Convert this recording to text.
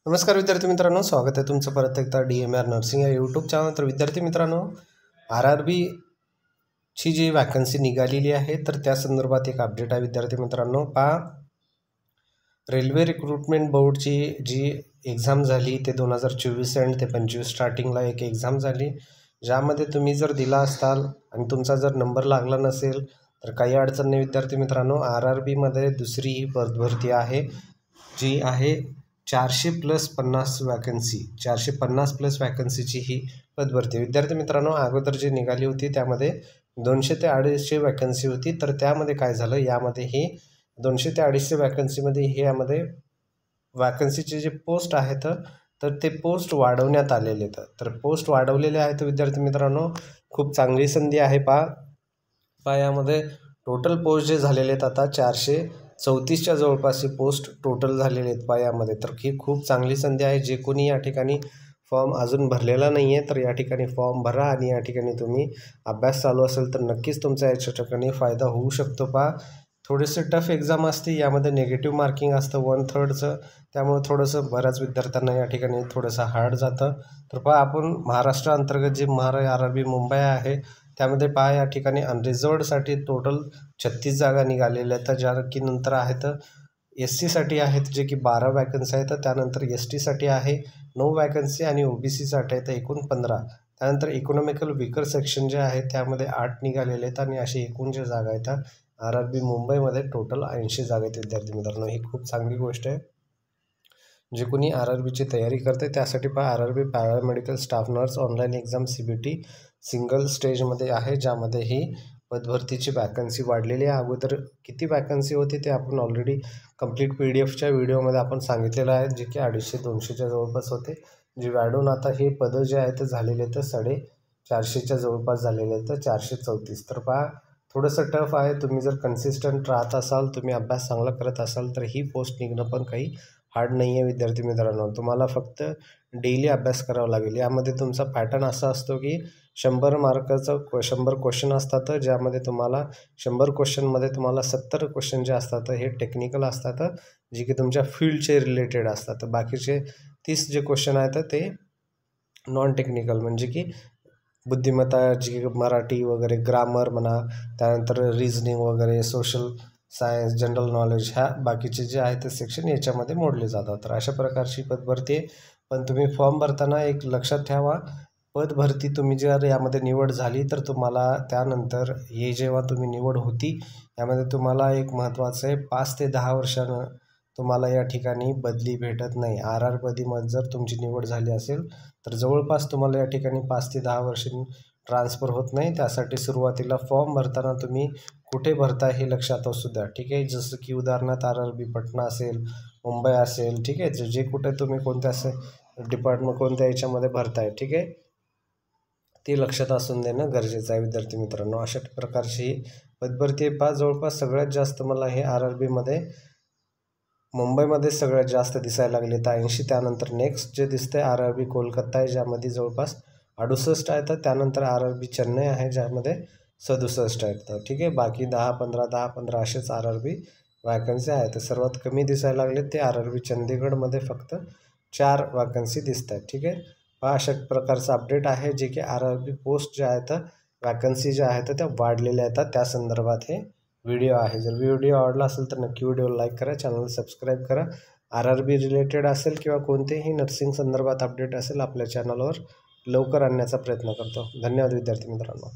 नमस्कार विद्यार्थी मित्रांनो, स्वागत आहे तुमचं परत एकदा DMR नर्सिंग या यूट्यूब चॅनल. तर विद्यार्थी मित्रांनो, RRBची जी वॅकन्सी निघालेली आहे तर त्या संदर्भात एक अपडेट आहे. विद्यार्थी मित्रांनो पहा, रेल्वे रिक्रुटमेंट बोर्डची जी एक्झाम झाली ते 2024 एंड ते 25 स्टार्टिंगला एक एक्झाम झाली, ज्यामध्ये तुम्ही जर दिला असताल आणि तुमचा जर नंबर लागला नसेल तर काही अडचण नाही. विद्यार्थी मित्रांनो, RRBमध्ये दुसरी ही भरती आहे जी आहे 400+50 वॅकन्सी, 450+ वॅकन्सीची ही पदभरती. विद्यार्थी मित्रांनो, अगोदर जी निघाली होती त्यामध्ये 200 ते 250 वॅकन्सी होती. तर त्यामध्ये काय झालं, यामध्ये ही 200 ते 250 वॅकन्सीमध्ये यामध्ये वॅकन्सीचे जे पोस्ट आहेत तर ते पोस्ट वाढवण्यात आलेले आहेत. तर पोस्ट वाढवलेले आहेत विद्यार्थी मित्रांनो, खूप चांगली संधी आहे. पहा यामध्ये टोटल पोस्ट जे झालेले आहेत आता 434च्या जवळपास पोस्ट टोटल झालेले आहेत यामध्ये. तर ही खूप चांगली संधी आहे. जे कोणी या ठिकाणी फॉर्म अजून भरलेला नाही आहे तर या ठिकाणी फॉर्म भरा आणि या ठिकाणी तुम्ही अभ्यास चालू असेल तर नक्कीच तुमचा याच्या ठिकाणी फायदा होऊ शकतो. पहा, थोडेसे टफ एक्झाम असते, यामध्ये नेगेटिव्ह मार्किंग असतं 1/3चं, त्यामुळे थोडंसं बऱ्याच विद्यार्थ्यांना या ठिकाणी थोडंसं हार्ड जातं. तर पहा, आपण महाराष्ट्र अंतर्गत जे RRB मुंबई आहे त्यामध्ये पहा या ठिकाणी अनरिझर्वडसाठी टोटल 36 जागा निघालेल्या आहेत, ज्या की नंतर आहेत SCसाठी आहेत जे की 12 वॅकन्सी आहेत, त्यानंतर STसाठी आहे 9 वॅकन्सी आणि OBCसाठी आहेत एकूण 15. त्यानंतर इकॉनॉमिकल वीकर सेक्शन जे आहे त्यामध्ये 8 निघालेले आहेत आणि असे एकूण जे जागा आहेत RRB मुंबईमध्ये टोटल 80 जागा आहेत. विद्यार्थी मित्रांनो, ही खूप चांगली गोष्ट आहे. जे कोणी RRBची तयारी करते त्यासाठी पहा, RRB paramedical staff nurse online exam CBT single स्टेजमध्ये आहे, ज्यामध्ये ही पदभरतीची वॅकन्सी वाढलेली आहे. अगोदर किती वॅकन्सी होती ते आपण ऑलरेडी कंप्लीट PDFच्या व्हिडिओमध्ये आपण सांगितलेलं आहे, जे की 250-200च्या जवळपास होते, जे वाढून आता हे पदं जे आहेत झालेले तर 450च्या जवळपास झालेले आहेत, तर 434. तर पहा, थोडंसं टफ आहे. तुम्ही जर कन्सिस्टंट राहत असाल, तुम्ही अभ्यास चांगला करत असाल तर ही पोस्ट निघणं पण काही हार्ड नाही आहे. विद्यार्थी मित्रांनो, तुम्हाला फक्त डेली अभ्यास करावा लागेल. यामध्ये तुमचा पॅटर्न असा असतो की 100 मार्काचं 100 क्वेश्चन असतात, ज्यामध्ये तुम्हाला 100 क्वेश्चनमध्ये तुम्हाला 70 क्वेश्चन जे असतात हे टेक्निकल असतात, जे की तुमच्या फील्डचे रिलेटेड असतात. बाकीचे 30 जे क्वेश्चन आहेत ते नॉन टेक्निकल, म्हणजे की बुद्धिमत्ता, जी मराठी वगैरे, ग्रामर म्हणा, त्यानंतर रिझनिंग वगैरे, सोशल सायन्स, जनरल नॉलेज, ह्या बाकीचे जे आहेत ते सेक्शन याच्यामध्ये मोडले जातात. तर अशा प्रकारची पदभरती आहे. पण तुम्ही फॉर्म भरताना एक लक्षात ठेवा, पदभरती तुम्ही जर यामध्ये निवड झाली तर तुम्हाला त्यानंतर हे जेव्हा तुम्ही निवड होती यामध्ये तुम्हाला एक महत्त्वाचं आहे, 5 ते 10 वर्षानं तुम्हाला या ठिकाणी बदली भेटत नाही. RRBमध्ये जर तुमची निवड झाली असेल तर जवळपास तुम्हाला या ठिकाणी 5 ते 10 वर्षांनी ट्रान्सफर होत नाही. त्यासाठी सुरुवातीला फॉर्म भरताना तुम्ही कुठे भरताय हे लक्षात असू द्या, ठीक आहे. जसं की उदाहरणार्थ RRB पटना असेल, मुंबई असेल, ठीक आहे. जे कुठे तुम्ही कोणत्या डिपार्टमेंट कोणत्या याच्यामध्ये भरताय, ठीक आहे, ते लक्षात असून देणं गरजेचं आहे. विद्यार्थी मित्रांनो, अशा प्रकारची पदभरती पहा, जवळपास सगळ्यात जास्त मला हे RRBमध्ये मुंबईमध्ये सगळ्यात जास्त दिसायला लागले तर 80. त्यानंतर नेक्स्ट जे दिसतंय RRB कोलकाता आहे, ज्यामध्ये जवळपास 68 आहेत. त्यानंतर RRB चेन्नई आहे, ज्यामध्ये 67 आहेत. ठीक आहे. बाकी 10-15 असेच RRB वॅकन्सी आहेत. सर्वात कमी दिसायला लागले ते RRB चंदीगडमध्ये फक्त 4 वॅकन्सी दिसत आहेत, ठीक आहे. पहा, अशा प्रकारचं अपडेट आहे, जे की RRB पोस्ट जे आहेत, वॅकन्सी ज्या आहेत त्या वाढलेल्या आहेत, त्या संदर्भात हे व्हिडिओ आहे. जर व्हिडिओ आवडला असेल तर नक्की व्हिडिओला लाईक करा, चॅनल सबस्क्राईब करा. RRB रिलेटेड असेल किंवा कोणतेही नर्सिंग संदर्भात अपडेट असेल आपल्या चॅनलवर लवकर आणण्याचा प्रयत्न करतो. धन्यवाद विद्यार्थी मित्रांनो.